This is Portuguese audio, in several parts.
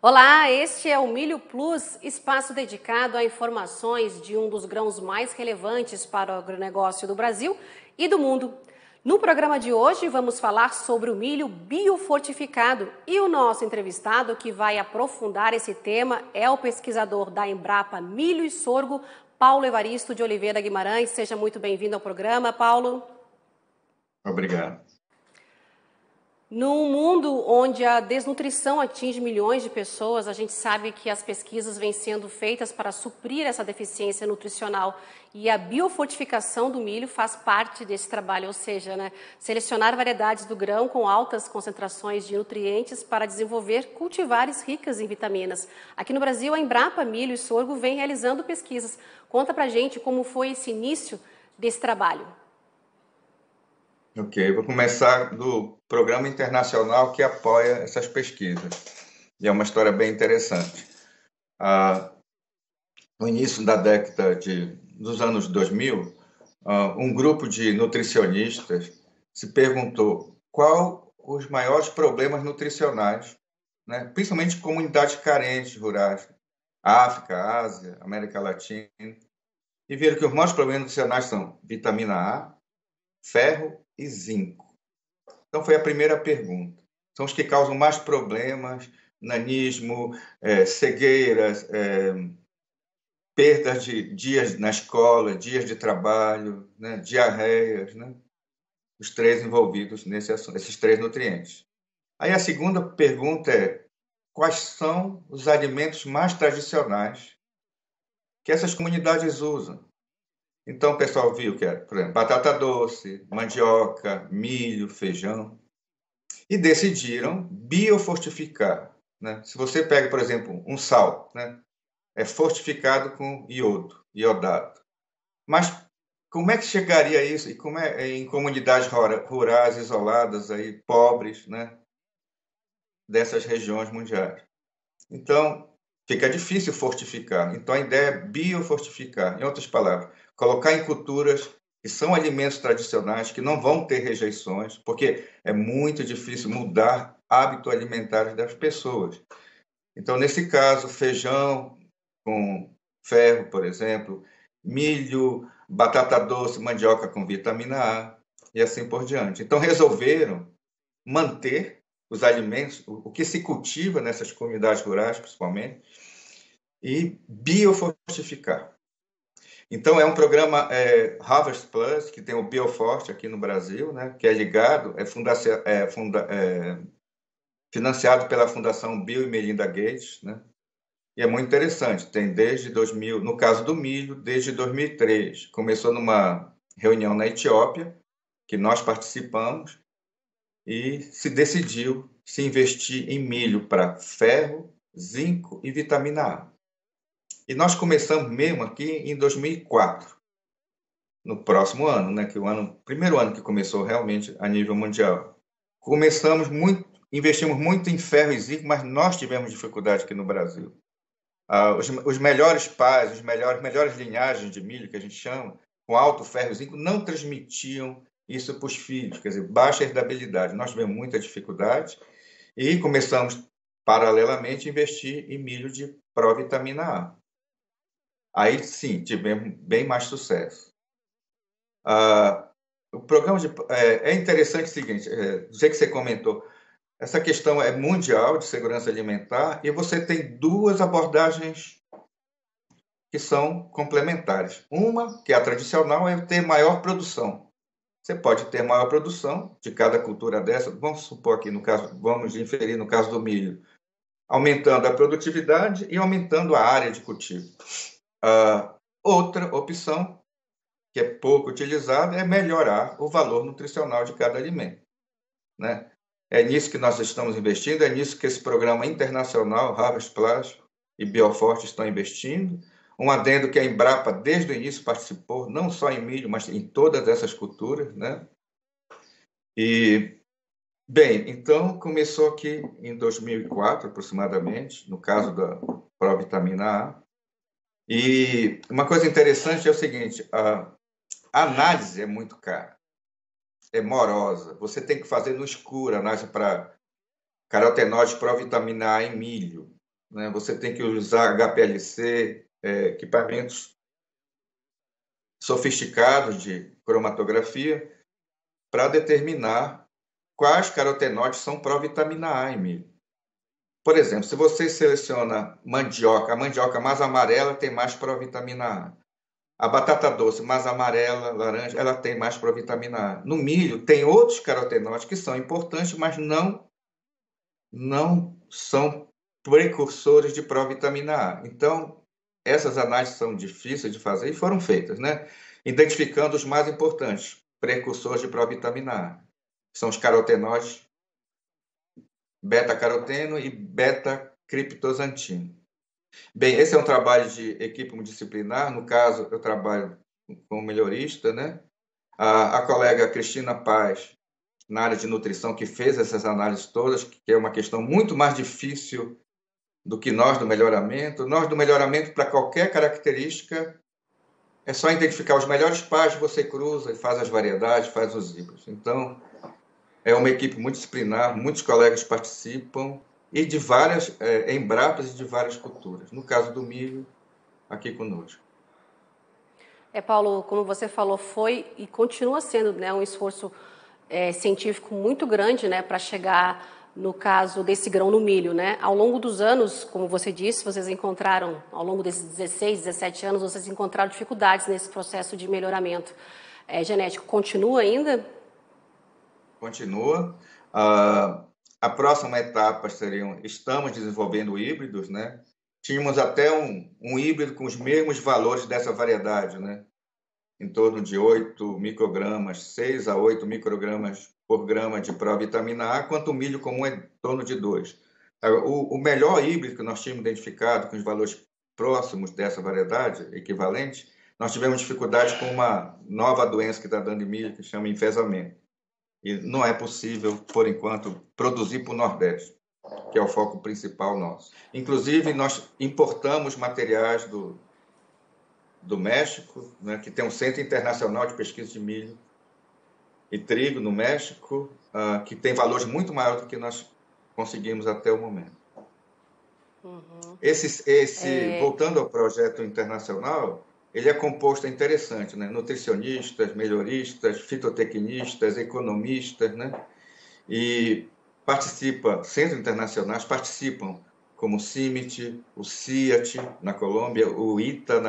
Olá, este é o Milho Plus, espaço dedicado a informações de um dos grãos mais relevantes para o agronegócio do Brasil e do mundo. No programa de hoje vamos falar sobre o milho biofortificado e o nosso entrevistado que vai aprofundar esse tema é o pesquisador da Embrapa Milho e Sorgo, Paulo Evaristo de Oliveira Guimarães. Seja muito bem-vindo ao programa, Paulo. Obrigado. Num mundo onde a desnutrição atinge milhões de pessoas, a gente sabe que as pesquisas vêm sendo feitas para suprir essa deficiência nutricional e a biofortificação do milho faz parte desse trabalho, ou seja, selecionar variedades do grão com altas concentrações de nutrientes para desenvolver cultivares ricas em vitaminas. Aqui no Brasil, a Embrapa Milho e Sorgo vem realizando pesquisas. Conta pra gente como foi esse início desse trabalho. Ok, vou começar do programa internacional que apoia essas pesquisas. E é uma história bem interessante. No início da década dos anos 2000, um grupo de nutricionistas se perguntou qual os maiores problemas nutricionais, principalmente em comunidades carentes rurais, África, Ásia, América Latina, e viram que os maiores problemas nutricionais são vitamina A, ferro e zinco. Então, foi a primeira pergunta. São os que causam mais problemas, nanismo, cegueiras, perdas de dias na escola, dias de trabalho, diarreias, os três envolvidos nesse assunto, esses três nutrientes. Aí a segunda pergunta é: quais são os alimentos mais tradicionais que essas comunidades usam? Então, o pessoal viu que era, por exemplo, batata doce, mandioca, milho, feijão, e decidiram biofortificar. Se você pega, por exemplo, um sal, é fortificado com iodo, iodado. Mas como é que chegaria a isso? E como é em comunidades rurais isoladas, aí, pobres, dessas regiões mundiais? Então, fica difícil fortificar. Então, a ideia é biofortificar. Em outras palavras, colocar em culturas que são alimentos tradicionais, que não vão ter rejeições, porque é muito difícil mudar hábitos alimentares das pessoas. Então, nesse caso, feijão com ferro, por exemplo, milho, batata doce, mandioca com vitamina A e assim por diante. Então, resolveram manter os alimentos, o que se cultiva nessas comunidades rurais, principalmente, e biofortificar. Então, é um programa Harvest Plus, que tem o Bioforte aqui no Brasil, que é ligado, financiado pela Fundação Bill e Melinda Gates, e é muito interessante. Tem desde 2000, no caso do milho, desde 2003. Começou numa reunião na Etiópia, que nós participamos, e se decidiu se investir em milho para ferro, zinco e vitamina A. E nós começamos mesmo aqui em 2004, no próximo ano, que o primeiro ano que começou realmente a nível mundial. Investimos muito em ferro e zinco, mas nós tivemos dificuldade aqui no Brasil. Os melhores pais, as melhores linhagens de milho, que a gente chama, com alto ferro e zinco, não transmitiam isso para os filhos, quer dizer, baixa herdabilidade. Nós tivemos muita dificuldade e começamos, paralelamente, a investir em milho de provitamina A. Aí, sim, tivemos bem mais sucesso. O programa é interessante o seguinte, do jeito que você comentou, essa questão é mundial de segurança alimentar e você tem duas abordagens que são complementares. Uma, que é a tradicional, é ter maior produção. Você pode ter maior produção de cada cultura dessa, vamos supor aqui no caso, vamos inferir no caso do milho, aumentando a produtividade e aumentando a área de cultivo. Outra opção, que é pouco utilizada, é melhorar o valor nutricional de cada alimento. É nisso que nós estamos investindo, é nisso que esse programa internacional, Harvest Plus e Bioforte estão investindo. Um adendo que a Embrapa, desde o início, participou, não só em milho, mas em todas essas culturas. E, bem, então começou aqui em 2004, aproximadamente, no caso da provitamina A. E uma coisa interessante é o seguinte, a análise é muito cara, é morosa. Você tem que fazer no escuro, análise para carotenóide provitamina A em milho. né? Você tem que usar HPLC, equipamentos sofisticados de cromatografia para determinar quais carotenoides são pró-vitamina A em milho. Por exemplo, se você seleciona mandioca, a mandioca mais amarela tem mais pró-vitamina A. A batata doce mais amarela, laranja, ela tem mais provitamina A. No milho, tem outros carotenoides que são importantes, mas não são precursores de provitamina A. Então, essas análises são difíceis de fazer e foram feitas, né? Identificando os mais importantes, precursores de provitamina A. São os carotenoides beta-caroteno e beta-criptosantino. Bem, esse é um trabalho de equipe multidisciplinar. No caso, eu trabalho como melhorista, né? A colega Cristina Paz, na área de nutrição, que fez essas análises todas, que é uma questão muito mais difícil do que nós do melhoramento. Nós do melhoramento, para qualquer característica, é só identificar os melhores pares, você cruza e faz as variedades, faz os híbridos. Então, é uma equipe multidisciplinar, muitos colegas participam, e de várias Embrapas e de várias culturas. No caso do milho, aqui conosco. Paulo, como você falou, foi e continua sendo, né, um esforço científico muito grande, né, para chegar no caso desse grão no milho, né? Ao longo dos anos, como você disse, vocês encontraram, ao longo desses 16, 17 anos, vocês encontraram dificuldades nesse processo de melhoramento genético. Continua ainda? Continua. A próxima etapa estamos desenvolvendo híbridos, né? Tínhamos até um híbrido com os mesmos valores dessa variedade, né? Em torno de 8 microgramas, 6 a 8 microgramas por grama de provitamina A, quanto o milho comum é em torno de 2. O melhor híbrido que nós tínhamos identificado com os valores próximos dessa variedade, equivalente, nós tivemos dificuldade com uma nova doença que está dando em milho, que chama enfesamento. E não é possível, por enquanto, produzir para o Nordeste, que é o foco principal nosso. Inclusive, nós importamos materiais do México, né, que tem um Centro Internacional de Pesquisa de Milho e Trigo no México, que tem valores muito maiores do que nós conseguimos até o momento. Uhum. Voltando ao projeto internacional, ele é composto, é interessante, né? Nutricionistas, melhoristas, fitotecnistas, economistas, né? E centros internacionais participam, como o CIMIT, o CIAT na Colômbia, o ITA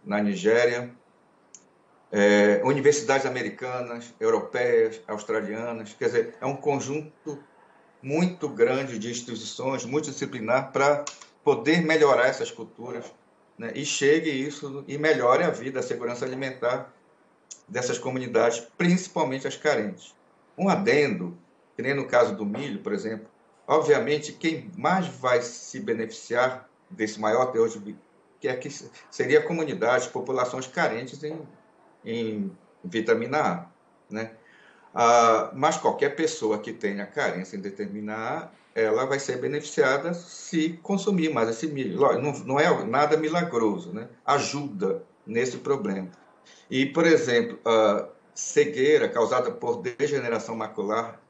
na Nigéria, universidades americanas, europeias, australianas. Quer dizer, é um conjunto muito grande de instituições multidisciplinar para poder melhorar essas culturas, né? E chegue isso e melhore a vida, a segurança alimentar dessas comunidades, principalmente as carentes. Um adendo, que nem no caso do milho, por exemplo, obviamente quem mais vai se beneficiar desse maior teor de que seria a comunidade, populações carentes em vitamina A, né? Mas qualquer pessoa que tenha carência em vitamina A, ela vai ser beneficiada se consumir mais esse milho. Não é nada milagroso, né? Ajuda nesse problema. E, por exemplo, a cegueira causada por degeneração macular,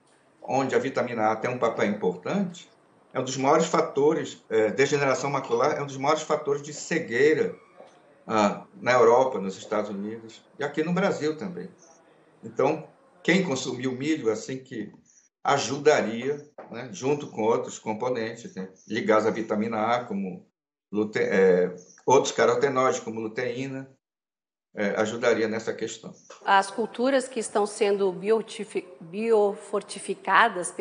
onde a vitamina A tem um papel importante, é um dos maiores fatores, degeneração macular é um dos maiores fatores de cegueira na Europa, nos Estados Unidos e aqui no Brasil também. Então, quem consumiu milho, assim que ajudaria, né, junto com outros componentes, né, ligados à vitamina A, como outros carotenoides, como luteína, ajudaria nessa questão. As culturas que estão sendo biofortificadas,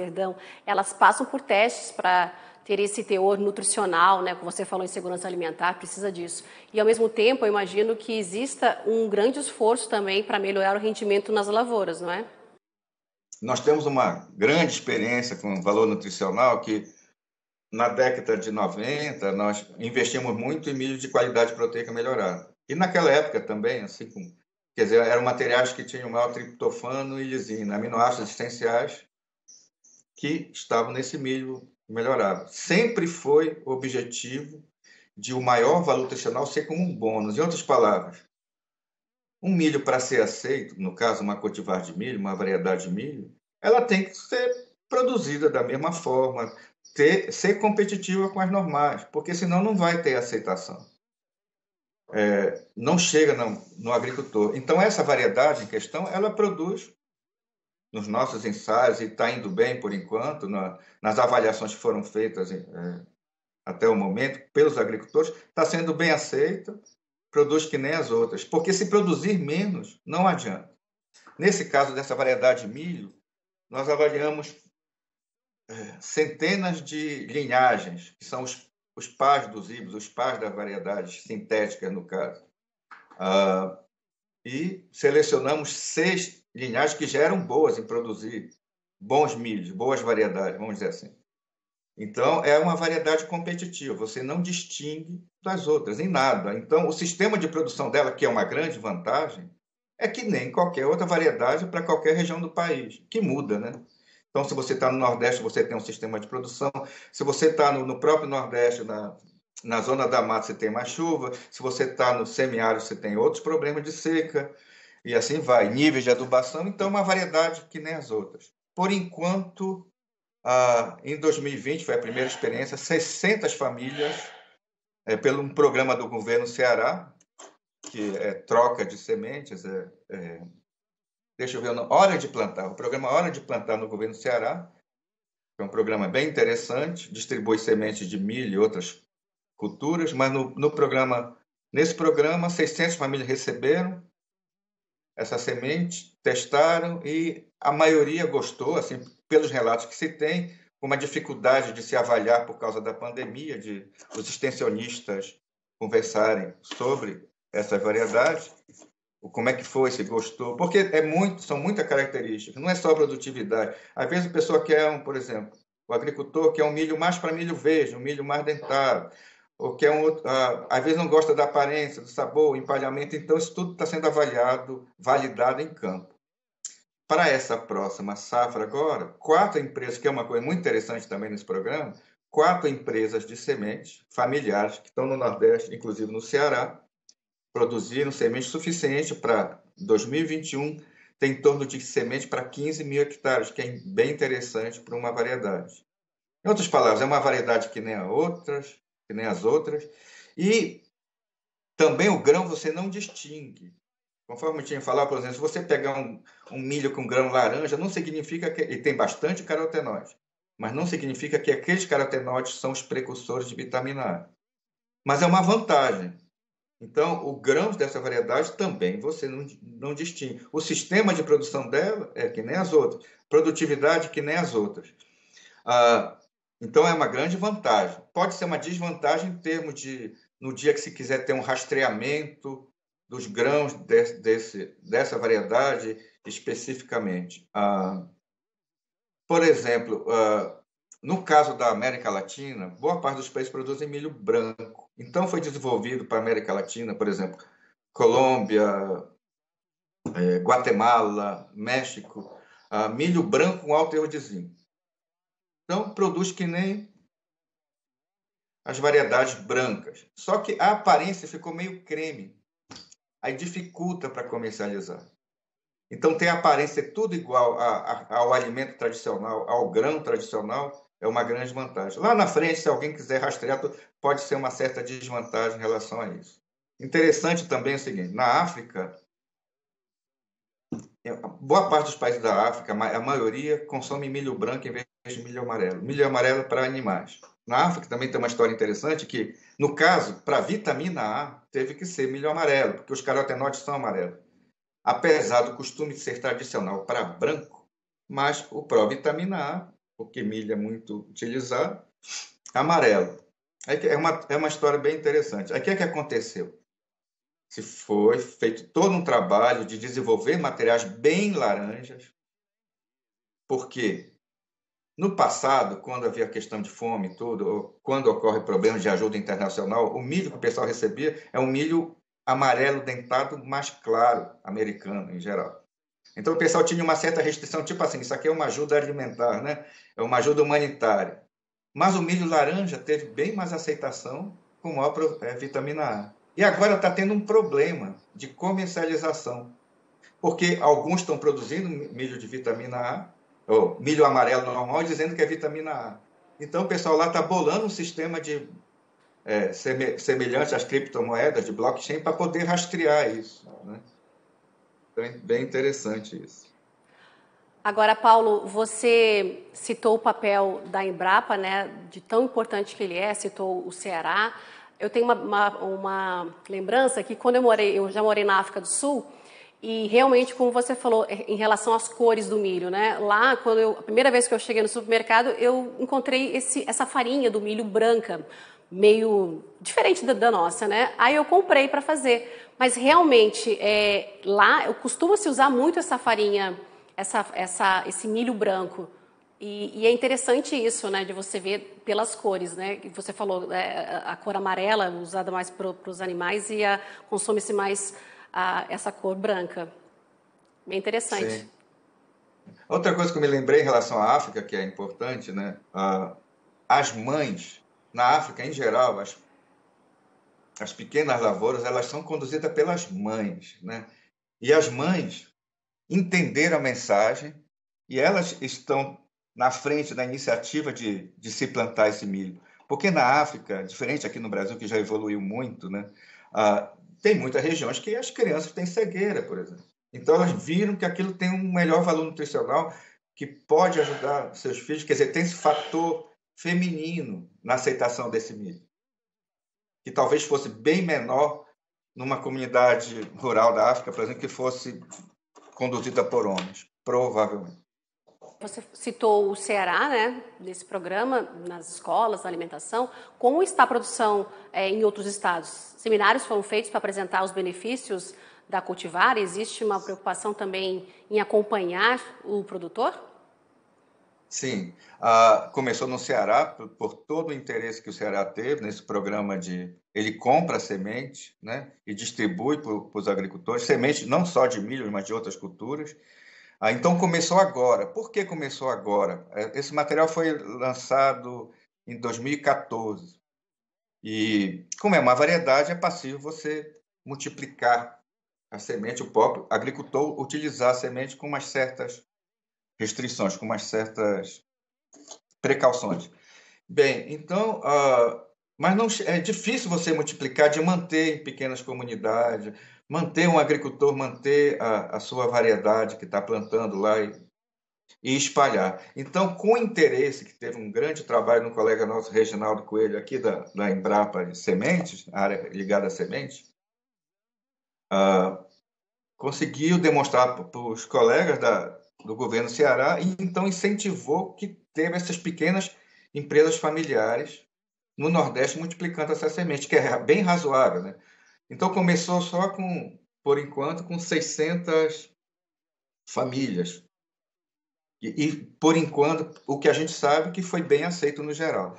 elas passam por testes para ter esse teor nutricional, né? Como você falou em segurança alimentar, precisa disso. E, ao mesmo tempo, eu imagino que exista um grande esforço também para melhorar o rendimento nas lavouras, não é? Nós temos uma grande experiência com valor nutricional que, na década de 90, nós investimos muito em milho de qualidade proteica melhorada. E naquela época também, assim como, quer dizer, eram materiais que tinham maior triptofano e lisina, aminoácidos essenciais que estavam nesse milho melhorado. Sempre foi o objetivo de o maior valor nutricional ser como um bônus. Em outras palavras, um milho para ser aceito, no caso uma cultivar de milho, uma variedade de milho, ela tem que ser produzida da mesma forma, ser competitiva com as normais, porque senão não vai ter aceitação. Não chega no agricultor. Então, essa variedade em questão, ela produz, nos nossos ensaios, e está indo bem por enquanto, nas avaliações que foram feitas até o momento pelos agricultores, está sendo bem aceita, produz que nem as outras, porque se produzir menos, não adianta. Nesse caso dessa variedade de milho, nós avaliamos centenas de linhagens, que são os pais dos híbridos, os pais das variedades sintéticas, no caso. E selecionamos 6 linhagens que já eram boas em produzir bons milhos, boas variedades, vamos dizer assim. Então, é uma variedade competitiva, você não distingue das outras em nada. Então, o sistema de produção dela, que é uma grande vantagem, é que nem qualquer outra variedade para qualquer região do país, que muda, né? Então, se você está no Nordeste, você tem um sistema de produção. Se você está no próprio Nordeste, na zona da mata, você tem mais chuva. Se você está no semiárido, você tem outros problemas de seca. E assim vai. Níveis de adubação. Então, é uma variedade que nem as outras. Por enquanto, em 2020, foi a primeira experiência, 600 famílias, pelo um programa do governo Ceará, que é troca de sementes, deixa eu ver, Hora de Plantar, o programa Hora de Plantar no governo do Ceará, é um programa bem interessante, distribui sementes de milho e outras culturas, mas nesse programa, 600 famílias receberam essa semente, testaram e a maioria gostou, assim, pelos relatos que se tem, com uma dificuldade de se avaliar por causa da pandemia, de os extensionistas conversarem sobre essas variedades. Como é que foi, se gostou, porque são muitas características, não é só a produtividade. Às vezes a pessoa quer, por exemplo, o agricultor quer um milho mais para milho verde, um milho mais dentado, ou quer às vezes não gosta da aparência, do sabor, o empalhamento, então isso tudo está sendo avaliado, validado em campo. Para essa próxima safra agora, 4 empresas, que é uma coisa muito interessante também nesse programa, 4 empresas de sementes familiares que estão no Nordeste, inclusive no Ceará, produziram semente suficiente para 2021, tem em torno de semente para 15 mil hectares, que é bem interessante para uma variedade. Em outras palavras, é uma variedade que nem as outras, e também o grão você não distingue. Conforme eu tinha falado, por exemplo, se você pegar um milho com grão laranja, não significa que ele tem bastante carotenoide, mas não significa que aqueles carotenoides são os precursores de vitamina A. Mas é uma vantagem. Então, o grão dessa variedade também você não distingue. O sistema de produção dela é que nem as outras. Produtividade que nem as outras. Então, é uma grande vantagem. Pode ser uma desvantagem em termos de, no dia que se quiser ter um rastreamento dos grãos dessa variedade especificamente. Por exemplo, no caso da América Latina, boa parte dos países produzem milho branco. Então, foi desenvolvido para a América Latina, por exemplo, Colômbia, Guatemala, México, milho branco com alto teor de zinco. Então, produz que nem as variedades brancas. Só que a aparência ficou meio creme. Aí dificulta para comercializar. Então, ter a aparência tudo igual ao alimento tradicional, ao grão tradicional, é uma grande vantagem. Lá na frente, se alguém quiser rastrear, pode ser uma certa desvantagem em relação a isso. Interessante também é o seguinte, na África, boa parte dos países da África, a maioria, consome milho branco em vez de milho amarelo. Milho amarelo para animais. Na África também tem uma história interessante que, no caso, para vitamina A, teve que ser milho amarelo, porque os carotenoides são amarelos. Apesar do costume de ser tradicional para branco, mas o pró-vitamina A, porque milho é muito utilizado, amarelo. É uma história bem interessante. Aí o que é que aconteceu? Se foi feito todo um trabalho de desenvolver materiais bem laranjas, porque no passado, quando havia questão de fome e tudo, ou quando ocorre problemas de ajuda internacional, o milho que o pessoal recebia é um milho amarelo dentado mais claro, americano em geral. Então o pessoal tinha uma certa restrição, tipo assim, isso aqui é uma ajuda alimentar, né? É uma ajuda humanitária. Mas o milho laranja teve bem mais aceitação com maior vitamina A. E agora está tendo um problema de comercialização, porque alguns estão produzindo milho de vitamina A, ou milho amarelo normal, dizendo que é vitamina A. Então o pessoal lá está bolando um sistema semelhante às criptomoedas de blockchain para poder rastrear isso, né? Bem, bem interessante isso. Agora, Paulo, você citou o papel da Embrapa, né, de tão importante que ele é, citou o Ceará. Eu tenho uma lembrança que quando eu já morei na África do Sul, e realmente, como você falou, em relação às cores do milho, né? Lá, a primeira vez que eu cheguei no supermercado, eu encontrei essa farinha do milho branca, meio diferente da nossa, né? Aí eu comprei para fazer. Mas realmente, lá costuma se usar muito essa farinha, esse milho branco. E é interessante isso, né, de você ver pelas cores, né? Você falou a cor amarela usada mais para os animais e consome-se mais essa cor branca. Bem interessante. Sim. Outra coisa que eu me lembrei em relação à África, que é importante, né? As mães, na África em geral, as pequenas lavouras, elas são conduzidas pelas mães, né? E as mães entenderam a mensagem e elas estão na frente da iniciativa de se plantar esse milho. Porque na África, diferente aqui no Brasil, que já evoluiu muito, né? Tem muitas regiões que as crianças têm cegueira, por exemplo. Então, elas viram que aquilo tem um melhor valor nutricional que pode ajudar seus filhos. Quer dizer, tem esse fator feminino na aceitação desse milho, que talvez fosse bem menor numa comunidade rural da África, por exemplo, que fosse conduzida por homens, provavelmente. Você citou o Ceará, né, nesse programa, nas escolas, na alimentação. Como está a produção em outros estados? Seminários foram feitos para apresentar os benefícios da cultivar? Existe uma preocupação também em acompanhar o produtor? Sim, começou no Ceará, por todo o interesse que o Ceará teve nesse programa de... Ele compra semente, né, e distribui para os agricultores, semente não só de milho, mas de outras culturas. Então começou agora. Por que começou agora? Esse material foi lançado em 2014. E como é uma variedade, é passível você multiplicar a semente, o próprio agricultor utilizar a semente com umas certas restrições, com umas certas precauções. Bem, então, mas não é difícil você multiplicar, de manter em pequenas comunidades, manter um agricultor, manter a sua variedade que está plantando lá e espalhar. Então, com interesse, que teve um grande trabalho no colega nosso, Reginaldo Coelho, aqui da Embrapa de Sementes, área ligada a sementes, conseguiu demonstrar para os colegas do governo do Ceará e então incentivou que teve essas pequenas empresas familiares no Nordeste multiplicando essa semente, que é bem razoável, né? Então começou só por enquanto, com 600 famílias. E por enquanto, o que a gente sabe que foi bem aceito no geral.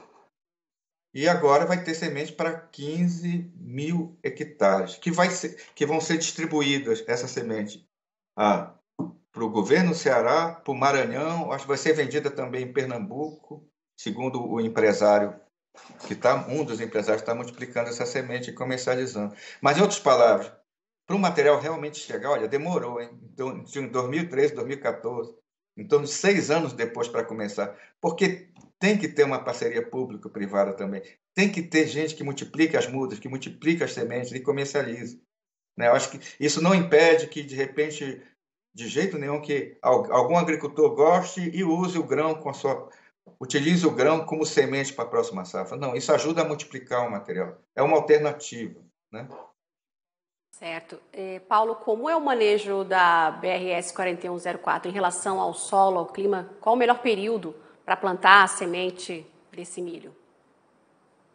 E agora vai ter semente para 15 mil hectares, que vão ser distribuídas essa semente para o governo do Ceará, para o Maranhão, acho que vai ser vendida também em Pernambuco, segundo o empresário um dos empresários está multiplicando essa semente e comercializando. Mas, em outras palavras, para o material realmente chegar, olha, demorou, hein? Então, em 2013, 2014, em torno de 6 anos depois para começar, porque tem que ter uma parceria público-privada também. Tem que ter gente que multiplique as mudas, que multiplique as sementes e comercialize. Né? Eu acho que isso não impede que, de repente, de jeito nenhum, que algum agricultor goste e use o grão utilize o grão como semente para a próxima safra. Não, isso ajuda a multiplicar o material. É uma alternativa, né? Certo. Paulo, como é o manejo da BRS 4104 em relação ao solo, ao clima? Qual o melhor período para plantar a semente desse milho?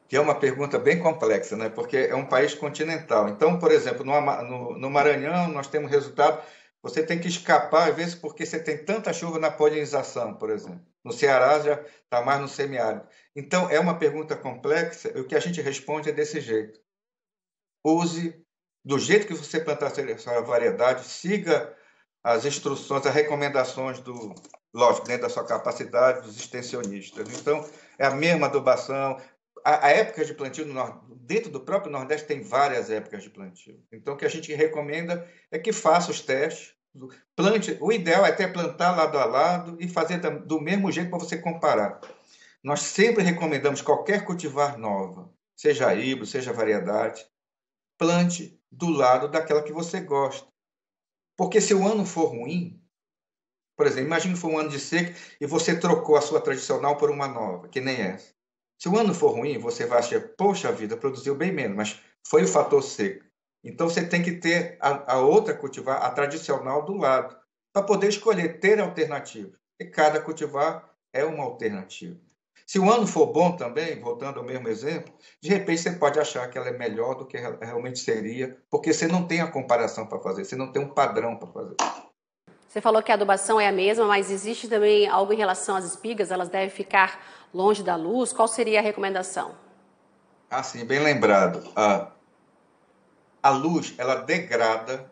Que é uma pergunta bem complexa, né? Porque é um país continental. Então, por exemplo, no Maranhão, nós temos resultado. Você tem que escapar, às vezes, porque você tem tanta chuva na polinização, por exemplo. No Ceará já está mais no semiárido. Então, é uma pergunta complexa, e o que a gente responde é desse jeito. Use do jeito que você plantar a sua variedade, siga as instruções, as recomendações lógico, dentro da sua capacidade, dos extensionistas. Então, é a mesma adubação. A época de plantio, dentro do próprio Nordeste, tem várias épocas de plantio. Então, o que a gente recomenda é que faça os testes, plante. O ideal é até plantar lado a lado e fazer do mesmo jeito para você comparar. nós sempre recomendamos qualquer cultivar nova, seja híbrido, seja variedade, plante do lado daquela que você gosta. Porque se o ano for ruim, por exemplo, imagine que foi um ano de seca e você trocou a sua tradicional por uma nova, que nem essa. Se o ano for ruim, você vai achar, poxa vida, produziu bem menos, mas foi o fator seco. Então você tem que ter a outra cultivar, a tradicional, do lado, para poder escolher, ter alternativa. E cada cultivar é uma alternativa. Se o ano for bom também, voltando ao mesmo exemplo, de repente você pode achar que ela é melhor do que realmente seria, porque você não tem a comparação para fazer, você não tem um padrão para fazer. Você falou que a adubação é a mesma, mas existe também algo em relação às espigas? Elas devem ficar longe da luz? Qual seria a recomendação? Ah, sim, bem lembrado. A luz, ela degrada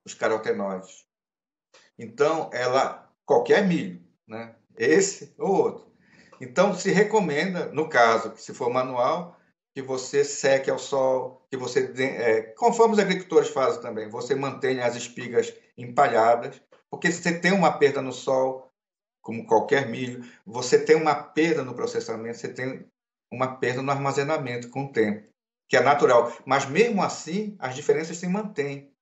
os carotenoides. Então, qualquer milho, né? Esse ou outro. Então, se recomenda, no caso, que se for manual, que você seque ao sol, que você, conforme os agricultores fazem também, você mantenha as espigas empalhadas, porque se você tem uma perda no sol, como qualquer milho, você tem uma perda no processamento, você tem uma perda no armazenamento com o tempo, que é natural. Mas mesmo assim, as diferenças se mantêm.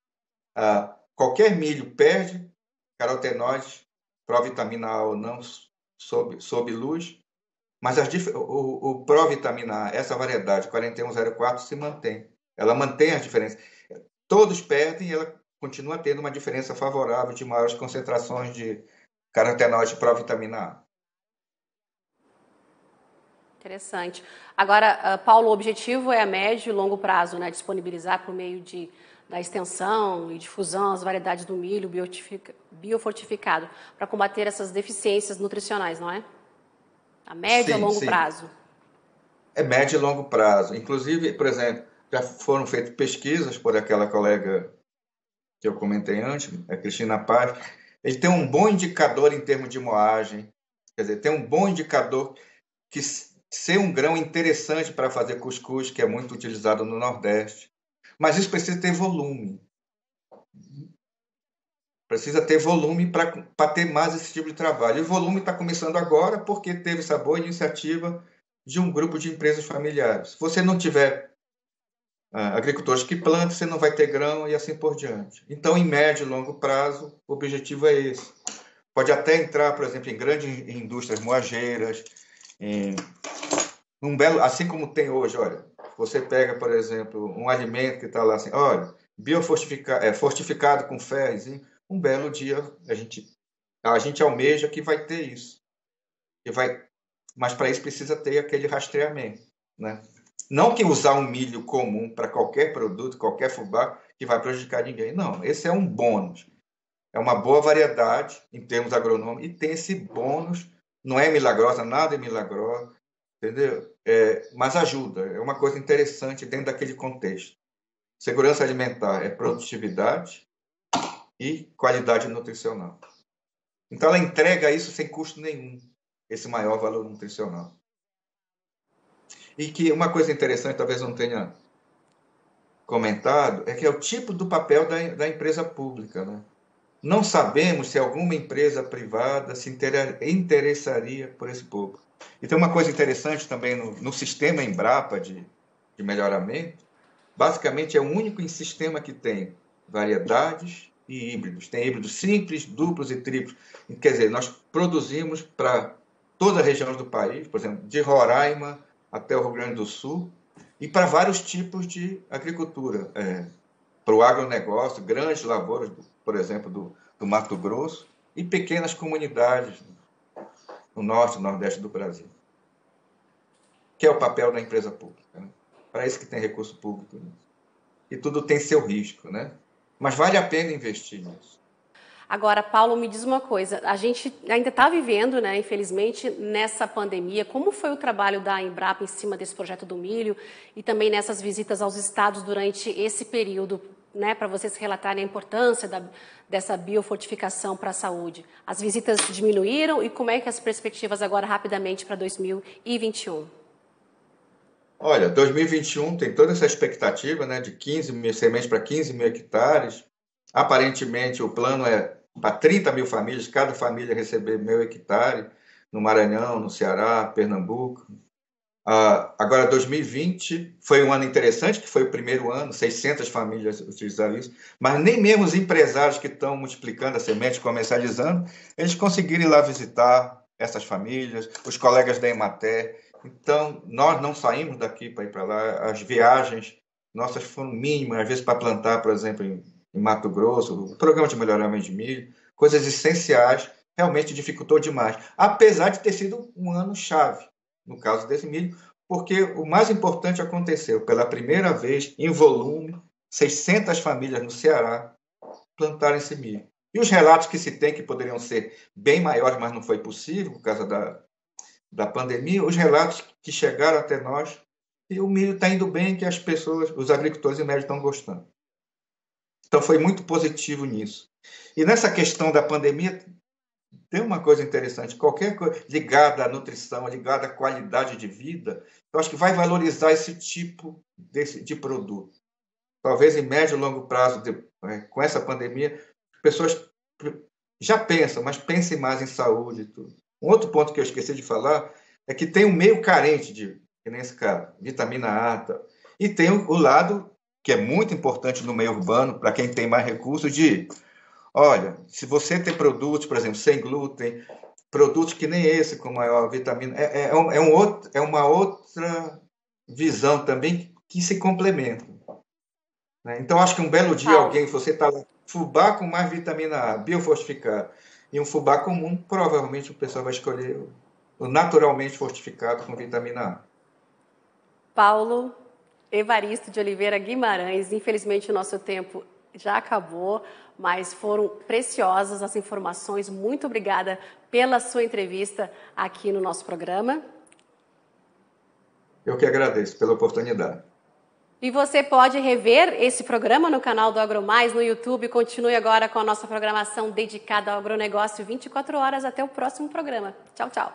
Qualquer milho perde carotenoides, provitamina A ou não, sob luz, mas o provitamina A, essa variedade 4104, se mantém. Ela mantém as diferenças. Todos perdem e ela continua tendo uma diferença favorável de maiores concentrações de carotenoide e provitamina A. Interessante. Agora, Paulo, o objetivo é a médio e longo prazo, né? Disponibilizar por meio da extensão e difusão as variedades do milho biofortificado para combater essas deficiências nutricionais, não é? A médio e Sim, longo sim. prazo. É médio e longo prazo. Inclusive, por exemplo, já foram feitas pesquisas por aquela colega que eu comentei antes, a Cristina Paz. Ele tem um bom indicador em termos de moagem, quer dizer, tem um bom indicador que ser um grão interessante para fazer cuscuz, que é muito utilizado no Nordeste. Mas isso precisa ter volume. Precisa ter volume para ter mais esse tipo de trabalho. E o volume está começando agora porque teve essa boa iniciativa de um grupo de empresas familiares. Se você não tiver agricultores que plantam, você não vai ter grão e assim por diante. Então, em médio e longo prazo, o objetivo é esse. Pode até entrar, por exemplo, em grandes indústrias moageiras, assim como tem hoje, olha, você pega, por exemplo, um alimento que está lá assim, olha, fortificado com ferro, um belo dia a gente almeja que vai ter isso. Mas para isso precisa ter aquele rastreamento, né? Não que usar um milho comum para qualquer produto, qualquer fubá, que vai prejudicar ninguém. Não, esse é um bônus. É uma boa variedade em termos agronômicos e tem esse bônus. Não é milagrosa, nada é milagrosa, entendeu? Mas ajuda, é uma coisa interessante dentro daquele contexto. Segurança alimentar é produtividade e qualidade nutricional. Então, ela entrega isso sem custo nenhum, esse maior valor nutricional. E que uma coisa interessante, talvez não tenha comentado, é que é o tipo do papel da empresa pública, né? Não sabemos se alguma empresa privada se interessaria por esse público. E tem uma coisa interessante também no sistema Embrapa de melhoramento, basicamente é o único sistema que tem variedades e híbridos. Tem híbridos simples, duplos e triplos. Quer dizer, nós produzimos para toda a região do país, por exemplo, de Roraima até o Rio Grande do Sul, e para vários tipos de agricultura. Para o agronegócio, grandes lavouras, por exemplo, do Mato Grosso, e pequenas comunidades no norte e nordeste do Brasil. Que é o papel da empresa pública, né? Para isso que tem recurso público, né? E tudo tem seu risco, né? Mas vale a pena investir nisso. Agora, Paulo, me diz uma coisa, a gente ainda está vivendo, né, infelizmente, nessa pandemia. Como foi o trabalho da Embrapa em cima desse projeto do milho e também nessas visitas aos estados durante esse período, né, para vocês relatarem a importância dessa biofortificação para a saúde? As visitas diminuíram e como é que as perspectivas agora rapidamente para 2021? Olha, 2021 tem toda essa expectativa, né, de 15 mil sementes para 15 mil hectares. Aparentemente, o plano é para 30 mil famílias, cada família receber 1.000 hectares. no Maranhão, no Ceará, Pernambuco. Agora, 2020 foi um ano interessante, que foi o primeiro ano, 600 famílias utilizaram isso, mas nem mesmo os empresários que estão multiplicando a semente, comercializando, eles conseguiram ir lá visitar essas famílias, os colegas da Emater. Então, nós não saímos daqui para ir para lá, as viagens nossas foram mínimas, às vezes para plantar, por exemplo, em Mato Grosso, o programa de melhoramento de milho, coisas essenciais, realmente dificultou demais, apesar de ter sido um ano chave, no caso desse milho, porque o mais importante aconteceu, pela primeira vez, em volume, 600 famílias no Ceará plantaram esse milho. E os relatos que se tem, que poderiam ser bem maiores, mas não foi possível, por causa da pandemia, os relatos que chegaram até nós, e o milho está indo bem, que as pessoas, os agricultores em média estão gostando. Então foi muito positivo nisso. E nessa questão da pandemia, tem uma coisa interessante, qualquer coisa ligada à nutrição, ligada à qualidade de vida, eu acho que vai valorizar esse tipo de produto. Talvez em médio e longo prazo, com essa pandemia, as pessoas já pensam, mas pensem mais em saúde e tudo. Um outro ponto que eu esqueci de falar é que tem um meio carente que nesse caso, vitamina A. Tá? E tem o lado, que é muito importante no meio urbano, para quem tem mais recursos, olha, se você tem produtos, por exemplo, sem glúten, produtos que nem esse, com maior vitamina, é uma outra visão também que se complementam. Né? Então, acho que um belo dia você está lá, fubá com mais vitamina A, biofortificado, e um fubá comum, provavelmente o pessoal vai escolher o naturalmente fortificado com vitamina A. Paulo Evaristo de Oliveira Guimarães, infelizmente o nosso tempo já acabou, mas foram preciosas as informações. Muito obrigada pela sua entrevista aqui no nosso programa. Eu que agradeço pela oportunidade. E você pode rever esse programa no canal do AgroMais, no YouTube. Continue agora com a nossa programação dedicada ao agronegócio 24 horas. Até o próximo programa. Tchau, tchau.